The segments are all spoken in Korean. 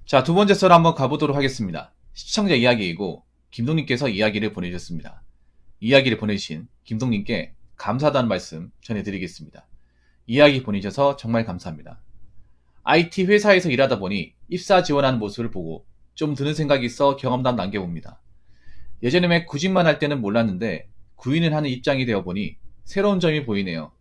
자, 두 번째 썰 한번 가보도록 하겠습니다. 시청자 이야기이고 김동님께서 이야기를 보내주셨습니다. 이야기를 보내주신 김동님께 감사하다는 말씀 전해드리겠습니다. 이야기 보내주셔서 정말 감사합니다. IT 회사에서 일하다 보니 입사 지원하는 모습을 보고 좀 드는 생각이 있어 경험담 남겨봅니다. 예전에 구직만 할 때는 몰랐는데 구인을 하는 입장이 되어 보니 새로운 점이 보이네요.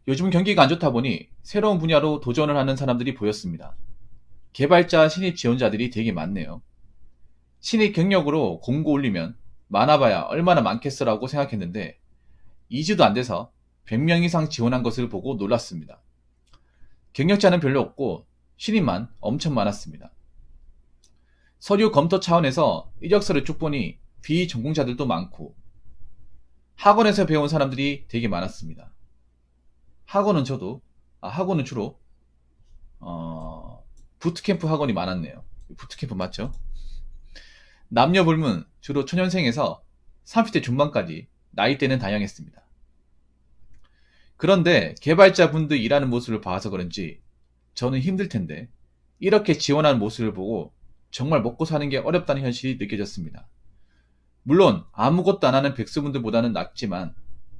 요즘 경기가 안 좋다 보니 새로운 분야로 도전을 하는 사람들이 보였습니다. 개발자 신입 지원자들이 되게 많네요. 신입 경력으로 공고 올리면 많아봐야 얼마나 많겠어라고 생각했는데 2주도 안 돼서 100명 이상 지원한 것을 보고 놀랐습니다. 경력자는 별로 없고 신입만 엄청 많았습니다. 서류 검토 차원에서 이력서를 쭉 보니 비전공자들도 많고 학원에서 배운 사람들이 되게 많았습니다. 학원은 주로 부트캠프 학원이 많았네요. 부트캠프 맞죠? 남녀 불문 주로 초년생에서 30대 중반까지 나이대는 다양했습니다. 그런데 개발자분들 일하는 모습을 봐서 그런지 저는 힘들 텐데 이렇게 지원하는 모습을 보고 정말 먹고 사는 게 어렵다는 현실이 느껴졌습니다. 물론 아무것도 안 하는 백수분들보다는 낫지만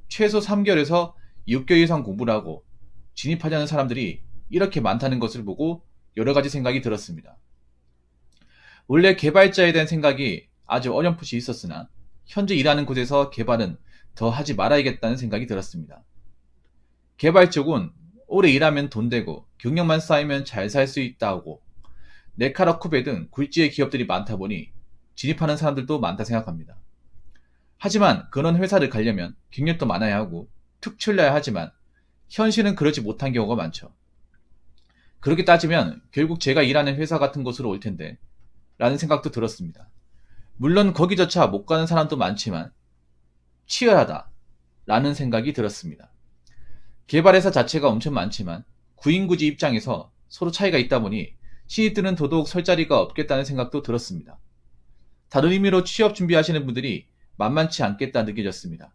최소 3개월에서 6개월 이상 공부를 하고 진입하려는 사람들이 이렇게 많다는 것을 보고 여러 가지 생각이 들었습니다. 원래 개발자에 대한 생각이 아주 어렴풋이 있었으나 현재 일하는 곳에서 개발은 더 하지 말아야겠다는 생각이 들었습니다. 개발 쪽은 오래 일하면 돈 되고 경력만 쌓이면 잘 살 수 있다고 네카라 쿠베 등 굴지의 기업들이 많다 보니 진입하는 사람들도 많다 생각합니다. 하지만 그런 회사를 가려면 경력도 많아야 하고 특출나야 하지만 현실은 그러지 못한 경우가 많죠. 그렇게 따지면 결국 제가 일하는 회사 같은 곳으로 올 텐데 라는 생각도 들었습니다. 물론 거기조차 못 가는 사람도 많지만 치열하다 라는 생각이 들었습니다. 개발회사 자체가 엄청 많지만 구인구지 입장에서 서로 차이가 있다 보니 신입들은 더더욱 설 자리가 없겠다는 생각도 들었습니다. 다른 의미로 취업 준비하시는 분들이 만만치 않겠다 느껴졌습니다.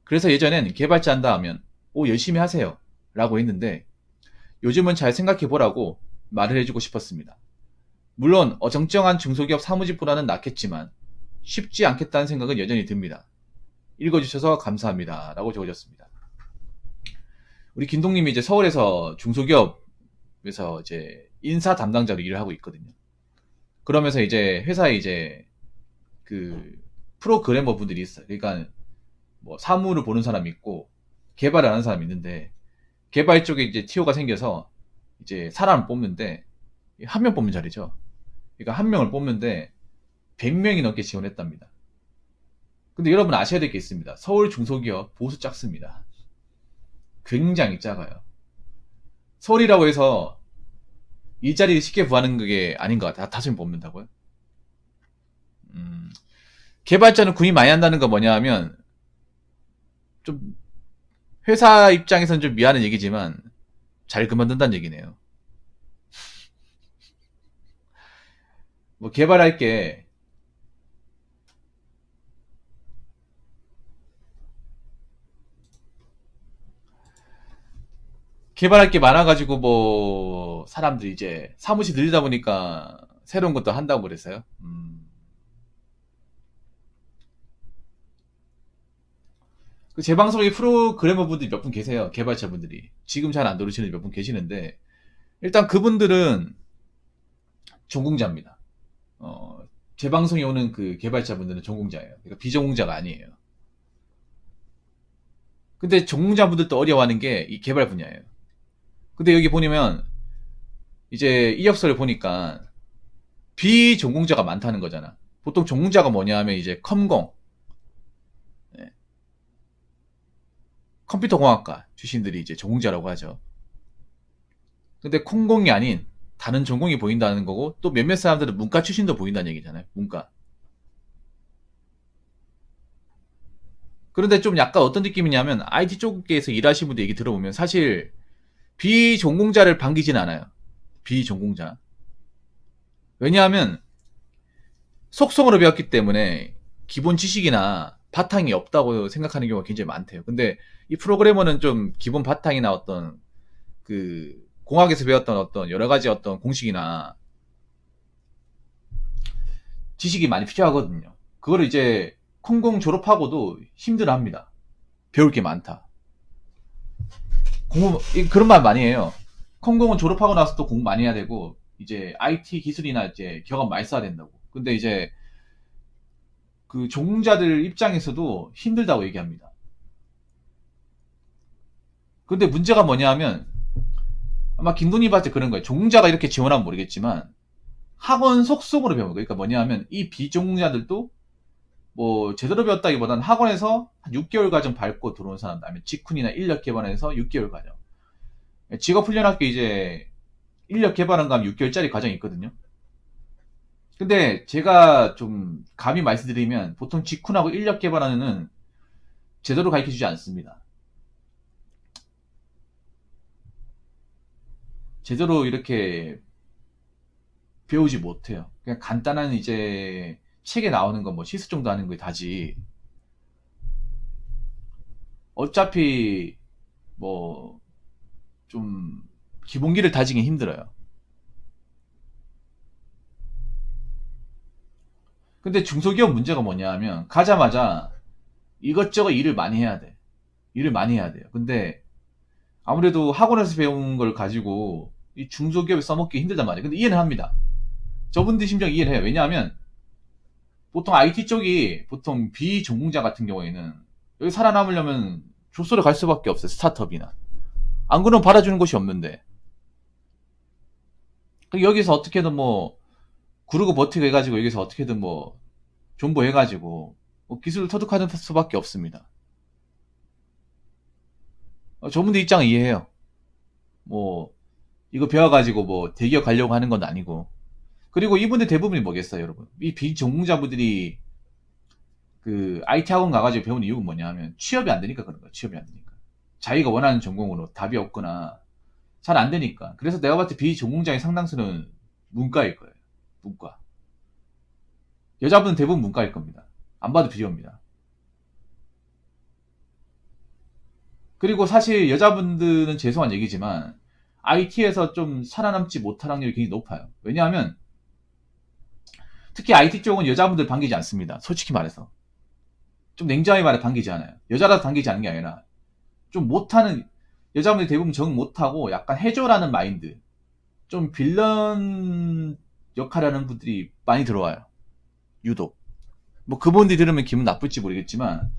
그래서 예전엔 개발자 한다 하면 열심히 하세요 라고 했는데 요즘은 잘 생각해 보라고 말을 해주고 싶었습니다. 물론 어정쩡한 중소기업 사무직보다는 낫겠지만 쉽지 않겠다는 생각은 여전히 듭니다. 읽어주셔서 감사합니다 라고 적어줬습니다. 우리 김동님이 이제 서울에서 중소기업에서 이제 인사 담당자로 일을 하고 있거든요. 그러면서 이제 회사에 이제 그 프로그래머 분들이 있어요. 그러니까 뭐 사무를 보는 사람이 있고 개발을 하는 사람이 있는데 개발 쪽에 이제 티오가 생겨서 이제 사람을 뽑는데 한 명 뽑는 자리죠. 그러니까 한 명을 뽑는데 100명이 넘게 지원했답니다. 근데 여러분 아셔야 될 게 있습니다. 서울 중소기업 보수 작습니다. 굉장히 작아요. 서울이라고 해서 일자리를 쉽게 구하는 게 아닌 것 같아요. 다섯 명 뽑는다고요? 개발자는 구입 많이 한다는 건 뭐냐 하면 좀 회사 입장에서는 좀 미안한 얘기지만 잘 그만둔다는 얘기네요. 뭐 개발할 게 많아가지고 뭐 사람들이 이제 사무실 늘리다 보니까 새로운 것도 한다고 그랬어요. 제 방송에 프로그래머 분들이 몇 분 계세요. 개발자 분들이. 지금 잘 안 들으시는 몇 분 계시는데 일단 그분들은 전공자입니다. 제 방송에 오는 그 개발자 분들은 전공자예요. 그러니까 비전공자가 아니에요. 근데 전공자 분들도 어려워하는 게 이 개발 분야예요. 근데 여기 보면 이제 이력서를 보니까 비전공자가 많다는 거잖아. 보통 전공자가 뭐냐 하면 이제 컴공, 컴퓨터공학과 출신들이 이제 전공자라고 하죠. 근데 컴공이 아닌 다른 전공이 보인다는 거고 또 몇몇 사람들은 문과 출신도 보인다는 얘기잖아요. 문과. 그런데 좀 약간 어떤 느낌이냐면 IT 쪽에서 일하시는 분들 얘기 들어보면 사실 비전공자를 반기진 않아요. 비전공자. 왜냐하면 속성으로 배웠기 때문에 기본 지식이나 바탕이 없다고 생각하는 경우가 굉장히 많대요. 근데 이 프로그래머는 좀 기본 바탕이나 어떤 그 공학에서 배웠던 어떤 여러 가지 어떤 공식이나 지식이 많이 필요하거든요. 그거를 이제 컴공 졸업하고도 힘들어합니다. 배울 게 많다. 그런 말 많이 해요. 컴공은 졸업하고 나서 또 공부 많이 해야 되고, 이제 IT 기술이나 이제 경험 많이 써야 된다고. 근데 이제 그 전공자들 입장에서도 힘들다고 얘기합니다. 근데 문제가 뭐냐 하면, 아마 김동희한테 그런 거예요. 전공자가 이렇게 지원하면 모르겠지만, 학원 속속으로 배우는 거예요. 그러니까 뭐냐 하면, 이 비전공자들도 뭐 제대로 배웠다기보다는 학원에서 한 6개월 과정 밟고 들어온 사람들, 아니면 직훈이나 인력 개발에서 6개월 과정. 직업훈련학교 이제 인력 개발은 가면 6개월짜리 과정이 있거든요. 근데 제가 좀 감히 말씀드리면 보통 직훈하고 인력 개발하는 제대로 가르쳐 주지 않습니다. 제대로 이렇게 배우지 못해요. 그냥 간단한 이제 책에 나오는 거 뭐 실습 정도 하는 거 다지. 어차피 뭐 좀 기본기를 다지기 힘들어요. 근데 중소기업 문제가 뭐냐 하면 가자마자 이것저것 일을 많이 해야 돼. 일을 많이 해야 돼요. 근데 아무래도 학원에서 배운 걸 가지고 이 중소기업에 써먹기 힘들단 말이에요. 근데 이해는 합니다. 저분들 심정 이해를 해요. 왜냐하면 보통 IT 쪽이 보통 비전공자 같은 경우에는 여기 살아남으려면 조소를 갈 수밖에 없어요. 스타트업이나. 안 그러면 받아주는 곳이 없는데. 여기서 어떻게든 뭐 구르고 버티고 해가지고 여기서 어떻게든 뭐 존버해가지고 뭐 기술을 터득하는 수밖에 없습니다. 저분들 입장은 이해해요. 뭐 이거 배워가지고 뭐 대기업 가려고 하는 건 아니고. 그리고 이분들 대부분이 뭐겠어요, 여러분? 이 비전공자분들이 그 IT 학원 가가지고 배우는 이유가 뭐냐 하면 취업이 안 되니까 그런 거예요. 취업이 안 되니까. 자기가 원하는 전공으로 답이 없거나 잘 안 되니까. 그래서 내가 봤을 때 비전공자의 상당수는 문과일 거예요. 문과. 여자분은 대부분 문과일 겁니다. 안 봐도 비교입니다. 그리고 사실 여자분들은 죄송한 얘기지만 IT에서 좀 살아남지 못할 확률이 굉장히 높아요. 왜냐하면 특히 IT 쪽은 여자분들 반기지 않습니다. 솔직히 말해서. 좀 냉정하게 말해 반기지 않아요. 여자라서 반기지 않는 게 아니라 좀 못하는 여자분들이 대부분 적응 못하고 약간 해줘라는 마인드, 좀 빌런 역할하는 분들이 많이 들어와요. 유독. 뭐 그분들이 들으면 기분 나쁠지 모르겠지만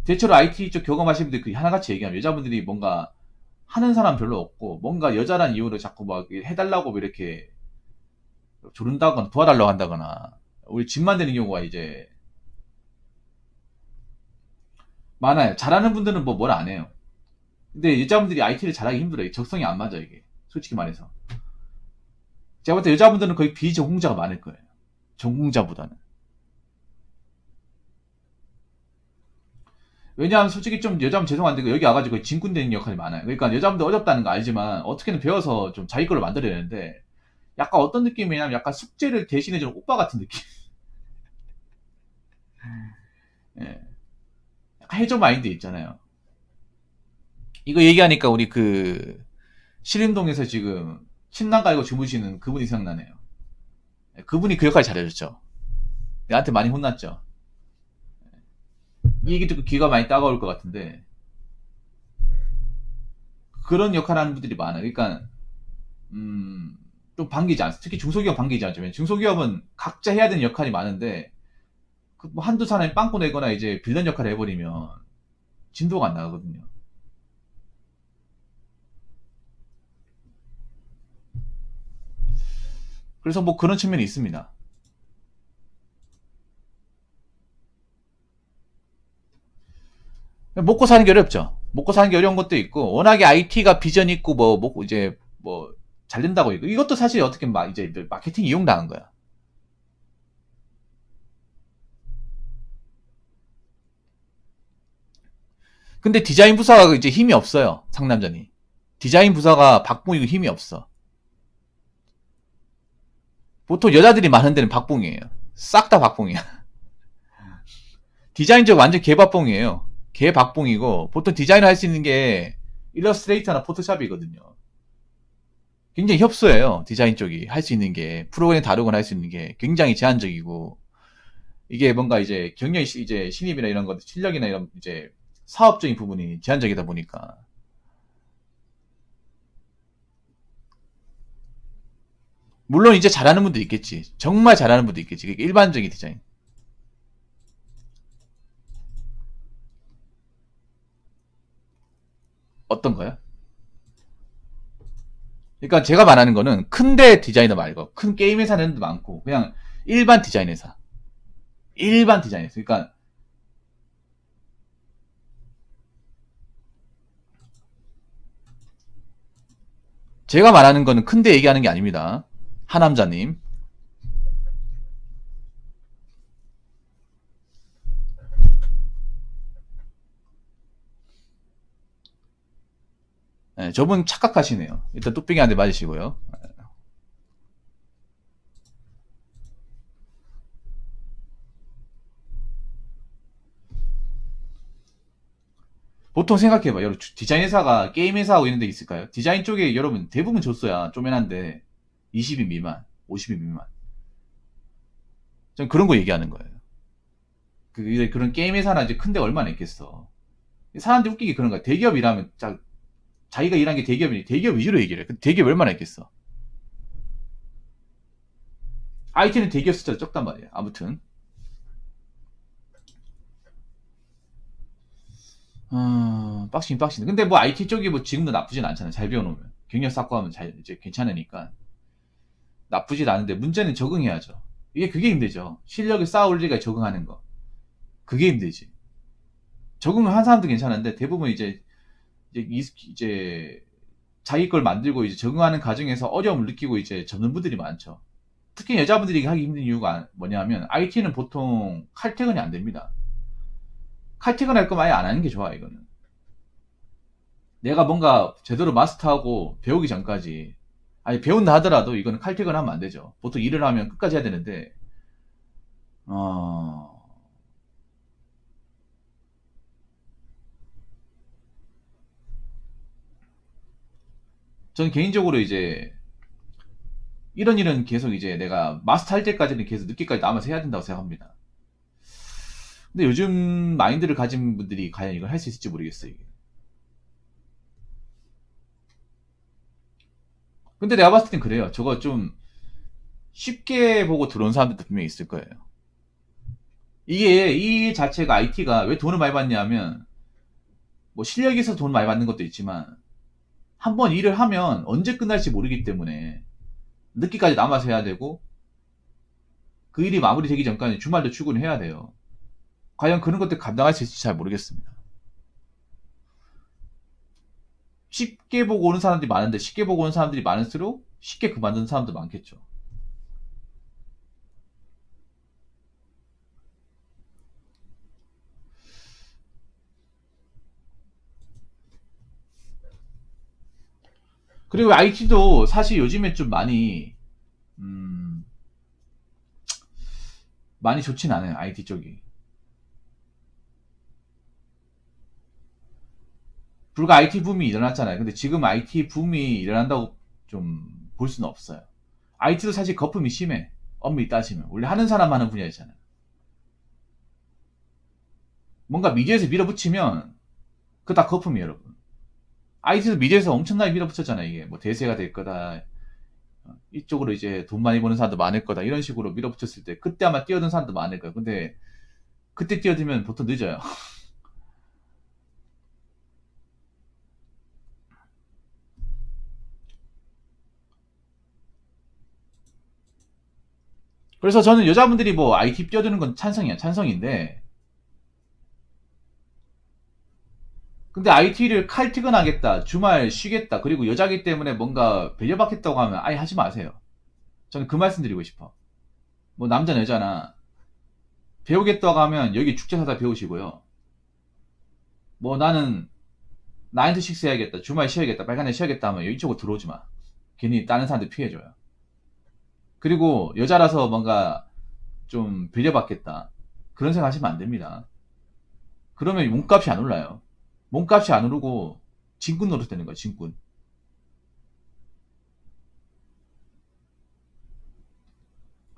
대체로 IT 쪽 경험하신 분들이 그 하나같이 얘기하면 여자분들이 뭔가 하는 사람 별로 없고 뭔가 여자란 이유로 자꾸 막 해달라고 이렇게 조른다거나 도와달라고 한다거나 우리 집만 되는 경우가 이제 많아요. 잘하는 분들은 뭐 뭘 안 해요. 근데 여자분들이 IT를 잘하기 힘들어요. 적성이 안 맞아 이게. 솔직히 말해서. 제가 볼 때 여자분들은 거의 비전공자가 많을 거예요. 전공자보다는. 왜냐하면 솔직히 좀 여자분 죄송한데 여기 와가지고 진군 되는 역할이 많아요. 그러니까 여자분들 어렵다는 거 알지만 어떻게든 배워서 좀 자기 걸로 만들어야 되는데 약간 어떤 느낌이냐면 약간 숙제를 대신해주는 오빠 같은 느낌. 예. 해줘 마인드 있잖아요. 이거 얘기하니까 우리 그 신림동에서 지금 침낭 깔고 주무시는 그분이 생각나네요. 그분이 그 역할 잘해줬죠. 내한테 많이 혼났죠. 이 얘기 듣고 귀가 많이 따가울 것 같은데 그런 역할 하는 분들이 많아요. 그러니까 좀 반기지 않습니다. 특히 중소기업 반기지 않죠. 왜냐면 중소기업은 각자 해야 되는 역할이 많은데 그뭐 한두 사람이 빵꾸 내거나 이제 빌런 역할을 해버리면 진도가 안 나가거든요. 그래서 뭐 그런 측면이 있습니다. 먹고 사는 게 어렵죠. 먹고 사는 게 어려운 것도 있고 워낙에 IT가 비전 있고 뭐 이제 뭐 잘 된다고 이거 이것도 사실 어떻게 막 이제 마케팅 이용당한 거야. 근데 디자인 부서가 이제 힘이 없어요. 상남자니. 디자인 부서가 박봉이고 힘이 없어. 보통 여자들이 많은 데는 박봉이에요. 싹 다 박봉이야. 디자인 쪽 완전 개박봉이에요. 개박봉이고 보통 디자인을 할 수 있는 게 일러스트레이터나 포토샵이거든요. 굉장히 협소해요. 디자인 쪽이 할 수 있는 게 프로그램 다루거나 할 수 있는 게 굉장히 제한적이고 이게 뭔가 이제 경영 이제 신입이나 이런 것 실력이나 이런 이제 사업적인 부분이 제한적이다 보니까 물론 이제 잘하는 분도 있겠지. 정말 잘하는 분도 있겠지. 그게 일반적인 디자인. 어떤 거요? 그러니까 제가 말하는 거는 큰데 디자이너 말고 큰 게임 회사는 많고 그냥 일반 디자인 회사. 일반 디자인 회사. 그러니까 제가 말하는 거는 큰데 얘기하는 게 아닙니다. 하남자님. 네, 저분 착각하시네요. 일단 뚝배기 한 대 맞으시고요. 보통 생각해봐. 여러분, 디자인 회사가 게임 회사하고 있는 데 있을까요? 디자인 쪽에 여러분 대부분 줬어야 쪼매난데 20인 미만, 50인 미만. 전 그런 거 얘기하는 거예요. 그런 게임 회사나 이제 큰데 얼마나 있겠어. 사람들이 웃기게 그런 거야. 대기업 일하면 자기가 일한 게 대기업이니 대기업 위주로 얘기를 해. 근데 대기업 얼마나 있겠어. IT는 대기업 숫자가 적단 말이야. 아무튼. 빡신 빡신. 근데 뭐 IT 쪽이 뭐 지금도 나쁘진 않잖아. 잘 배워놓으면. 경력 쌓고 하면 잘 이제 괜찮으니까. 나쁘진 않은데 문제는 적응해야죠. 그게 힘들죠. 실력을 쌓아 올리기가 적응하는 거. 그게 힘들지. 적응을 한 사람도 괜찮은데 대부분 이제 자기 걸 만들고 이제 적응하는 과정에서 어려움을 느끼고 이제 접는 분들이 많죠. 특히 여자분들이 하기 힘든 이유가 뭐냐면 IT는 보통 칼퇴근이 안 됩니다. 칼퇴근할 거면 아예 안 하는 게 좋아 이거는. 내가 뭔가 제대로 마스터하고 배우기 전까지 아니 배운다 하더라도 이거는 칼퇴근하면 안 되죠. 보통 일을 하면 끝까지 해야 되는데 어... 저는 개인적으로 이제 이런 계속 이제 내가 마스터 할 때까지는 계속 늦게까지 남아서 해야 된다고 생각합니다. 근데 요즘 마인드를 가진 분들이 과연 이걸 할 수 있을지 모르겠어요. 이게. 근데 내가 봤을 땐 그래요. 저거 좀 쉽게 보고 들어온 사람들도 분명히 있을 거예요. 이게 이 자체가 IT가 왜 돈을 많이 받냐면 뭐 실력이 있어서 돈 많이 받는 것도 있지만 한번 일을 하면 언제 끝날지 모르기 때문에 늦게까지 남아서 해야 되고 그 일이 마무리되기 전까지 주말도 출근해야 돼요. 과연 그런 것들 감당할 수 있을지 잘 모르겠습니다. 쉽게 보고 오는 사람들이 많은데 쉽게 보고 오는 사람들이 많을수록 쉽게 그만두는 사람도 많겠죠. 그리고 IT도 사실 요즘에 좀 음, 많이 좋진 않아요. IT 쪽이. 불과 IT 붐이 일어났잖아요. 근데 지금 IT 붐이 일어난다고 좀 볼 수는 없어요. IT도 사실 거품이 심해. 엄밀히 따지면. 원래 하는 사람 하는 분야잖아요. 뭔가 미디어에서 밀어붙이면 그거 다 거품이에요, 여러분. IT도 미디어에서 엄청나게 밀어붙였잖아요. 이게 뭐 대세가 될 거다. 이쪽으로 이제 돈 많이 버는 사람도 많을 거다. 이런 식으로 밀어붙였을 때 그때 아마 뛰어든 사람도 많을 거예요. 근데 그때 뛰어들면 보통 늦어요. 그래서 저는 여자분들이 뭐 IT 뛰어드는 건 찬성이야. 찬성인데 근데 IT를 칼퇴근하겠다, 주말 쉬겠다, 그리고 여자기 때문에 뭔가 배려받겠다고 하면 아예 하지 마세요. 저는 그 말씀 드리고 싶어. 뭐 남자나 여자나 배우겠다고 하면 여기 축제사다 배우시고요. 뭐 나는 9 to 6 해야겠다, 주말 쉬어야겠다, 빨간에 쉬어야겠다 하면 이쪽으로 들어오지 마. 괜히 다른 사람들 피해줘요. 그리고 여자라서 뭔가 좀 배려받겠다, 그런 생각 하시면 안 됩니다. 그러면 몸값이 안 올라요. 몸값이 안 오르고 진군 노릇 되는 거야, 진군.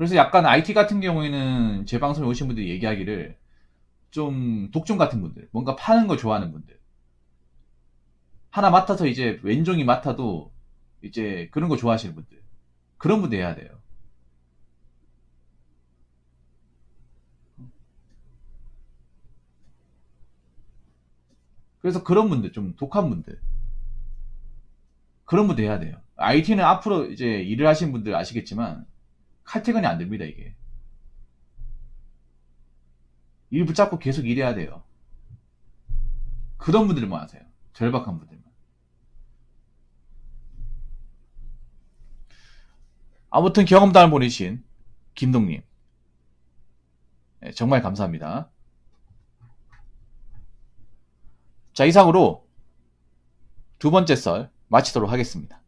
그래서 약간 IT 같은 경우에는 제 방송에 오신 분들이 얘기하기를 좀 독종 같은 분들, 뭔가 파는 거 좋아하는 분들, 하나 맡아서 이제 왼종이 맡아도 이제 그런 거 좋아하시는 분들, 그런 분들 해야 돼요. 그래서 그런 분들, 좀 독한 분들, 그런 분들 해야 돼요. IT는 앞으로 이제 일을 하시는 분들 아시겠지만 칼퇴근이 안 됩니다, 이게. 일 붙잡고 계속 일해야 돼요. 그런 분들만 하세요. 절박한 분들만. 아무튼 경험담을 보내신 김동님, 네, 정말 감사합니다. 자, 이상으로 두 번째 썰 마치도록 하겠습니다.